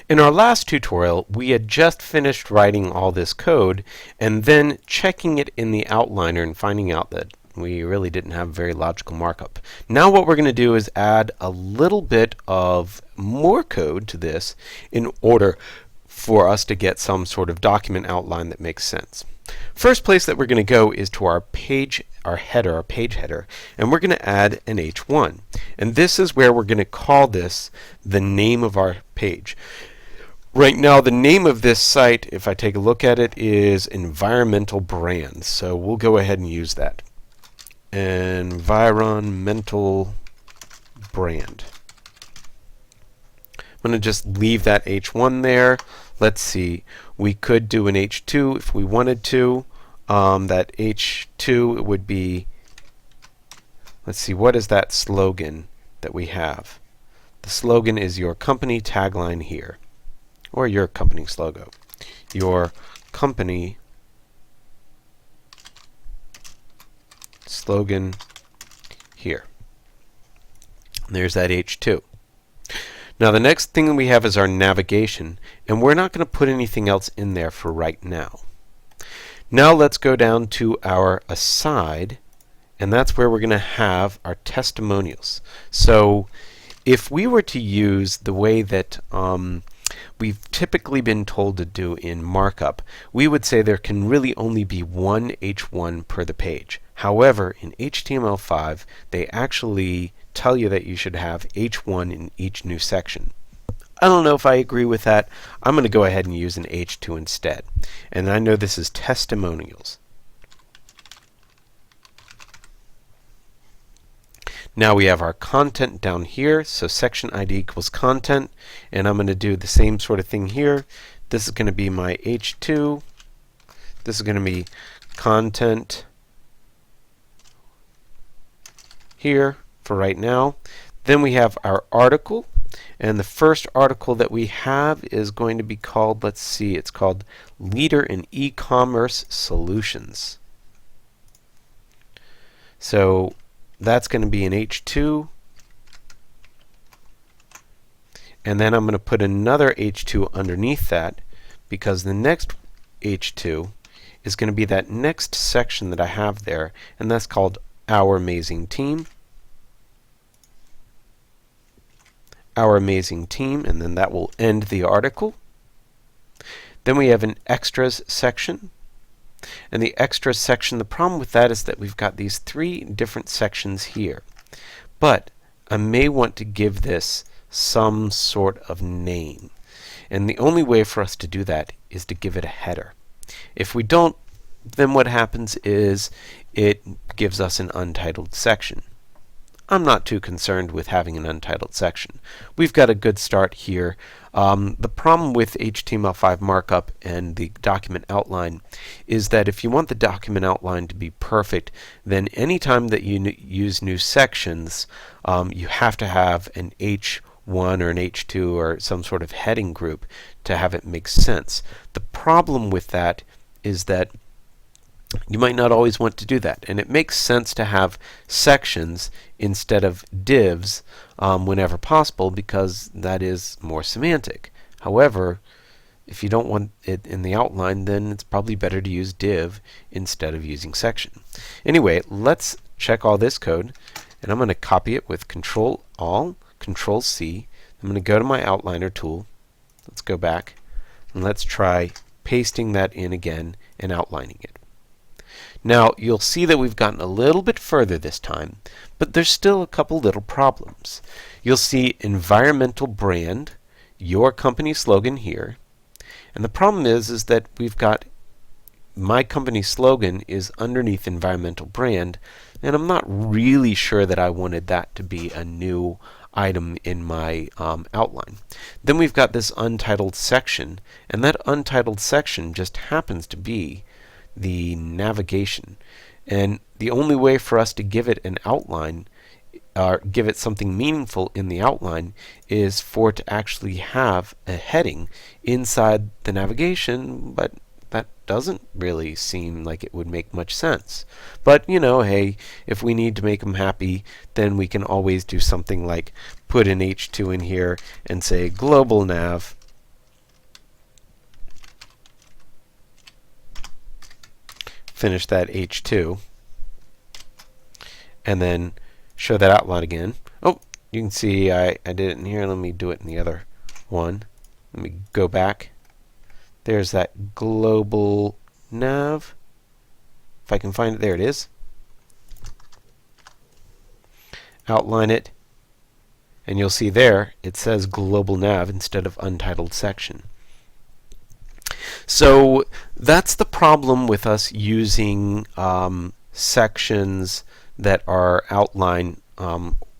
In our last tutorial, we had just finished writing all this code and then checking it in the outliner and finding out that we really didn't have very logical markup. Now what we're going to do is add a little bit of more code to this in order for us to get some sort of document outline that makes sense. First place that we're going to go is to our page header, and we're going to add an h1. And this is where we're going to call this the name of our page. Right now, the name of this site, if I take a look at it, is Environmental Brand. So we'll go ahead and use that. Environmental Brand. I'm going to just leave that h1 there. Let's see. We could do an h2 if we wanted to. That h2 would be, let's see, what is that slogan that we have? The slogan is your company tagline here, or your company's logo. Your company slogan here. And there's that h2. Now the next thing we have is our navigation, and we're not going to put anything else in there for right now. Now let's go down to our aside, and that's where we're going to have our testimonials. So if we were to use the way that we've typically been told to do in markup, we would say there can really only be one h1 per the page. However, in HTML5, they actually tell you that you should have h1 in each new section. I don't know if I agree with that. I'm going to go ahead and use an h2 instead. And I know this is testimonials. Now we have our content down here, so section ID equals content, and I'm going to do the same sort of thing here. This is going to be my h2. This is going to be content here for right now. Then we have our article, and the first article that we have is going to be called, let's see, it's called Leader in E-commerce Solutions. So that's going to be an h2, and then I'm going to put another h2 underneath that, because the next h2 is going to be that next section that I have there, and that's called Our Amazing Team. Our Amazing Team, and then that will end the article. Then we have an extras section. And the extras section, the problem with that is that we've got these three different sections here. But I may want to give this some sort of name. And the only way for us to do that is to give it a header. If we don't, then what happens is it gives us an untitled section. I'm not too concerned with having an untitled section. We've got a good start here. The problem with HTML5 markup and the document outline is that if you want the document outline to be perfect, then anytime that you use new sections, you have to have an H1 or an H2 or some sort of heading group to have it make sense. The problem with that is that you might not always want to do that, and it makes sense to have sections instead of divs whenever possible, because that is more semantic. However, if you don't want it in the outline, then it's probably better to use div instead of using section. Anyway, let's check all this code, and I'm going to copy it with Control-Alt, Control-C. I'm going to go to my outliner tool. Let's go back, and let's try pasting that in again and outlining it. Now you'll see that we've gotten a little bit further this time, but there's still a couple little problems. You'll see environmental brand, your company slogan here, and the problem is that we've got my company slogan is underneath environmental brand, and I'm not really sure that I wanted that to be a new item in my outline. Then we've got this untitled section, and that untitled section just happens to be the navigation, and the only way for us to give it an outline or give it something meaningful in the outline is for it to actually have a heading inside the navigation, but that doesn't really seem like it would make much sense. But you know, hey, if we need to make them happy, then we can always do something like put an H2 in here and say global nav finish that H2, and then show that outline again. Oh, you can see I did it in here. Let me do it in the other one. Let me go back. There's that global nav. If I can find it, there it is. Outline it, and you'll see there it says global nav instead of untitled section. So that's the problem with us using sections that are outline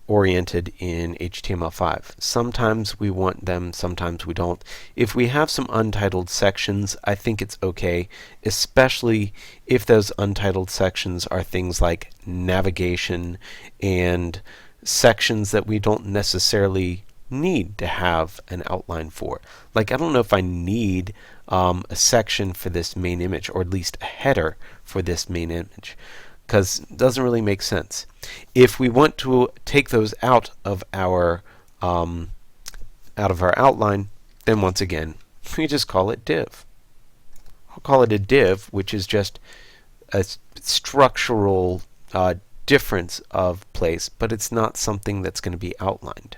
oriented in HTML5. Sometimes we want them, sometimes we don't. If we have some untitled sections, I think it's okay, especially if those untitled sections are things like navigation and sections that we don't necessarily need to have an outline for. Like, I don't know if I need a section for this main image, or at least a header for this main image, because it doesn't really make sense. If we want to take those out of our outline, then once again we just call it div. I'll call it a div, which is just a structural difference of place, but it's not something that's going to be outlined.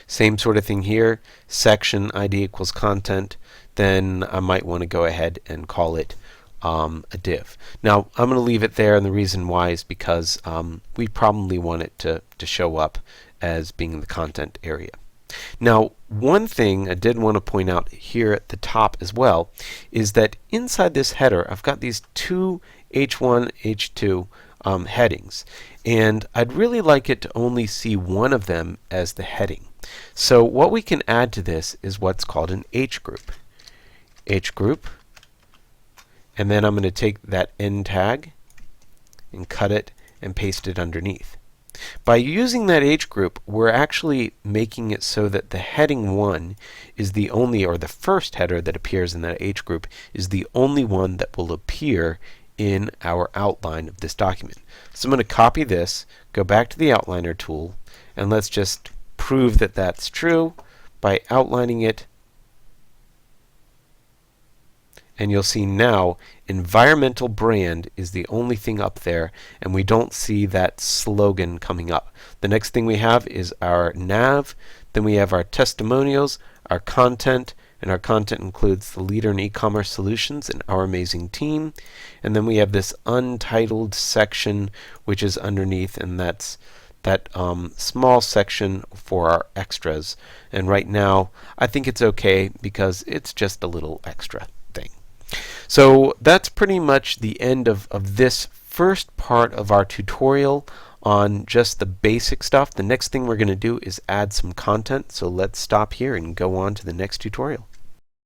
Same sort of thing here, section ID equals content, then I might want to go ahead and call it a div. Now I'm going to leave it there, and the reason why is because we probably want it to show up as being the content area. Now, one thing I did want to point out here at the top as well is that inside this header I've got these two H1, H2 headings, and I'd really like it to only see one of them as the heading. So what we can add to this is what's called an H group. H group, and then I'm going to take that end tag and cut it and paste it underneath. By using that H group, we're actually making it so that the heading 1 is the only, or the first header that appears in that H group is the only one that will appear in our outline of this document. So I'm going to copy this, go back to the outliner tool, and let's just prove that that's true by outlining it. And you'll see now environmental brand is the only thing up there, and we don't see that slogan coming up. The next thing we have is our nav, then we have our testimonials, our content, and our content includes the leader in e-commerce solutions and our amazing team. And then we have this untitled section which is underneath, and that's that small section for our extras. And right now I think it's okay because it's just a little extra thing. So that's pretty much the end of this first part of our tutorial on just the basic stuff. The next thing we're going to do is add some content. So let's stop here and go on to the next tutorial.